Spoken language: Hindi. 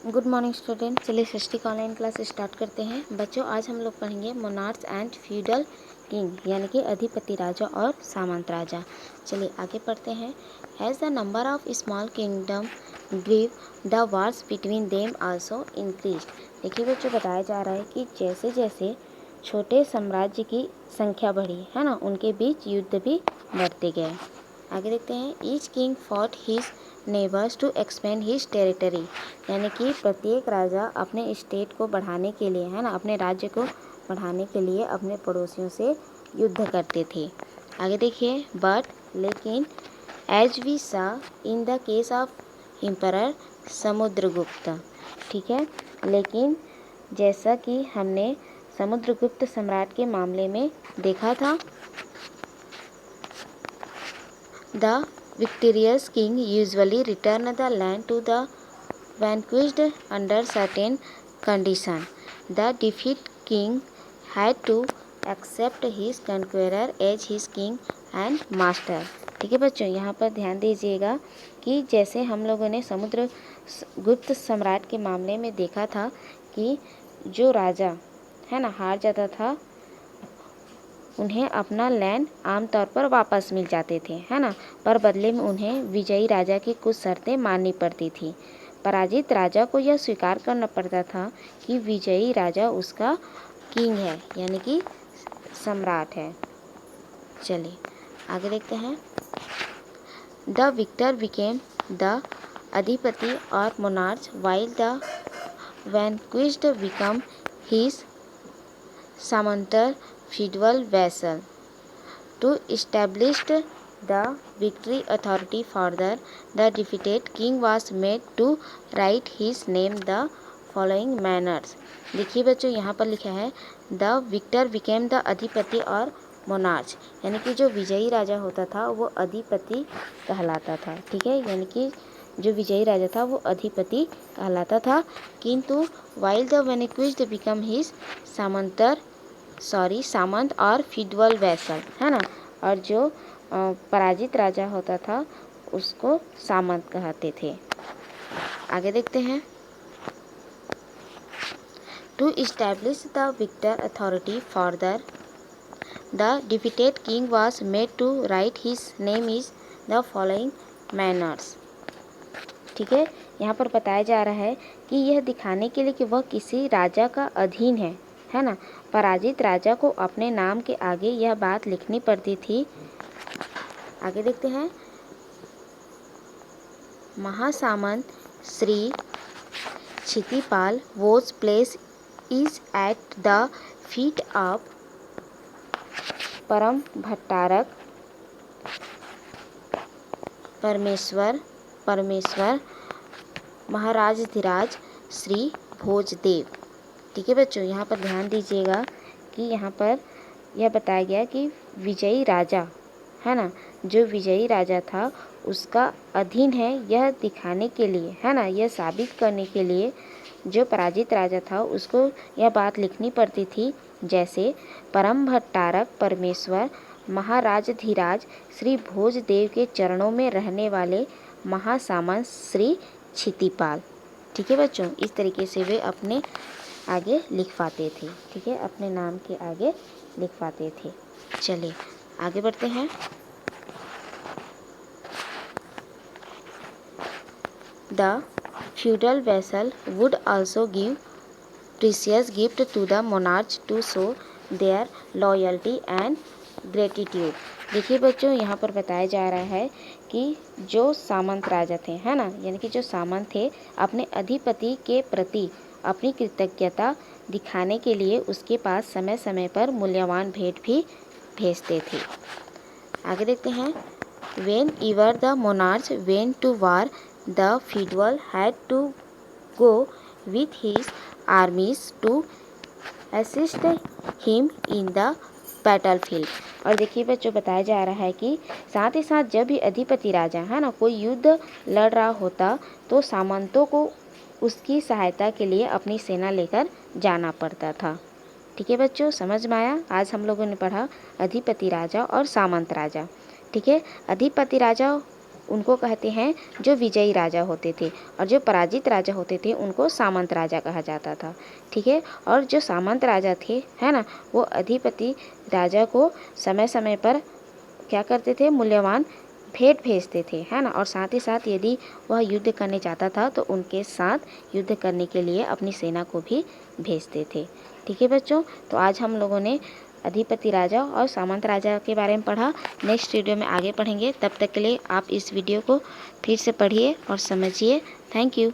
Good morning student. चलिए सृष्टि ऑनलाइन क्लास स्टार्ट करते हैं। बच्चों आज हम लोग पढ़ेंगे मोनार्च एंड फ्यूडल किंग, यानी कि अधिपति राजा और सामंत राजा। चलिए आगे पढ़ते हैं। As the number of small kingdom grew the wars between them also increase. देखिए बच्चों, बताया जा रहा है कि जैसे जैसे छोटे साम्राज्य की संख्या बढ़ी है ना, उनके बीच युद्ध भी बढ़ते गए। आगे देखते हैं। Each king fought his neighbours to expand his territory, यानी कि प्रत्येक राजा अपने स्टेट को बढ़ाने के लिए है ना, अपने राज्य को बढ़ाने के लिए अपने पड़ोसियों से युद्ध करते थे। आगे देखिए। बट लेकिन as we saw in the case of emperor Samudragupta, ठीक है, लेकिन जैसा कि हमने समुद्रगुप्त सम्राट के मामले में देखा था, the victorious king usually returned the land to the vanquished under certain conditions. The defeated king had to accept his conqueror as his king and master. ठीक है बच्चों, यहाँ पर ध्यान दीजिएगा कि जैसे हम लोगों ने समुद्रगुप्त सम्राट के मामले में देखा था कि जो राजा है ना हार जाता था, उन्हें अपना लैंड आमतौर पर वापस मिल जाते थे है ना, पर बदले में उन्हें विजयी राजा की कुछ शर्तें माननी पड़ती थी। पराजित राजा को यह स्वीकार करना पड़ता था कि विजयी राजा उसका किंग है, यानी कि सम्राट है। चलिए आगे देखते हैं। द विक्टर बिकेम द अधिपति और monarch while the vanquished became his सामंतर feudal vassal. To establish the victory authority further, the defeated king was made to write his name the following manners. देखिए बच्चों, यहाँ पर लिखा है द विक्टर बिकेम द अधिपति और मोनार्च, यानी कि जो विजयी राजा होता था वो अधिपति कहलाता था। ठीक है, यानी कि जो विजयी राजा था वो अधिपति कहलाता था, किंतु while the vanquished became his सामंत और फ्यूडल वैसल है ना, और जो पराजित राजा होता था उसको सामंत कहते थे। आगे देखते हैं। To establish the victor authority further, the defeated king was made to write his name is the following manners. ठीक है, यहाँ पर बताया जा रहा है कि यह दिखाने के लिए कि वह किसी राजा का अधीन है ना, पराजित राजा को अपने नाम के आगे यह बात लिखनी पड़ती थी। आगे देखते हैं। महासामंत Shri Kshitipal was place is at the feet of परम भट्टारक परमेश्वर महाराजधिराज श्री भोजदेव। ठीक है बच्चों, यहाँ पर ध्यान दीजिएगा कि यहाँ पर यह बताया गया कि विजयी राजा है ना, जो विजयी राजा था उसका अधीन है, यह दिखाने के लिए है ना, यह साबित करने के लिए जो पराजित राजा था उसको यह बात लिखनी पड़ती थी, जैसे परम भट्टारक परमेश्वर महाराजधिराज श्री भोजदेव के चरणों में रहने वाले महासामंत श्री क्षितिपाल। ठीक है बच्चों, इस तरीके से वे अपने आगे लिख पाते थे। ठीक है, अपने नाम के आगे लिख पाते थे। चलिए आगे बढ़ते हैं। The feudal vassal would also give precious gift to the monarch to show their loyalty and gratitude. देखिए बच्चों, यहाँ पर बताया जा रहा है कि जो सामंत राजा थे है ना, यानी कि जो सामंत थे, अपने अधिपति के प्रति अपनी कृतज्ञता दिखाने के लिए उसके पास समय समय पर मूल्यवान भेंट भी भेजते थे। आगे देखते हैं। Whenever the monarch went to war, the feudal had to go with his armies to assist him in the battlefield. और देखिए बच्चों, बताया जा रहा है कि साथ ही साथ जब भी अधिपति राजा है ना कोई युद्ध लड़ रहा होता तो सामंतों को उसकी सहायता के लिए अपनी सेना लेकर जाना पड़ता था। ठीक है बच्चों, समझ में आया? आज हम लोगों ने पढ़ा अधिपति राजा और सामंत राजा। ठीक है, अधिपति राजा उनको कहते हैं जो विजयी राजा होते थे, और जो पराजित राजा होते थे उनको सामंत राजा कहा जाता था। ठीक है, और जो सामंत राजा थे, है ना, वो अधिपति राजा को समय समय पर क्या करते थे, मूल्यवान भेंट भेजते थे, है ना, और साथ ही साथ यदि वह युद्ध करने चाहता था तो उनके साथ युद्ध करने के लिए अपनी सेना को भी भेजते थे। ठीक है बच्चों, तो आज हम लोगों ने अधिपति राजा और सामंत राजा के बारे में पढ़ा। नेक्स्ट वीडियो में आगे पढ़ेंगे। तब तक के लिए आप इस वीडियो को फिर से पढ़िए और समझिए। Thank you.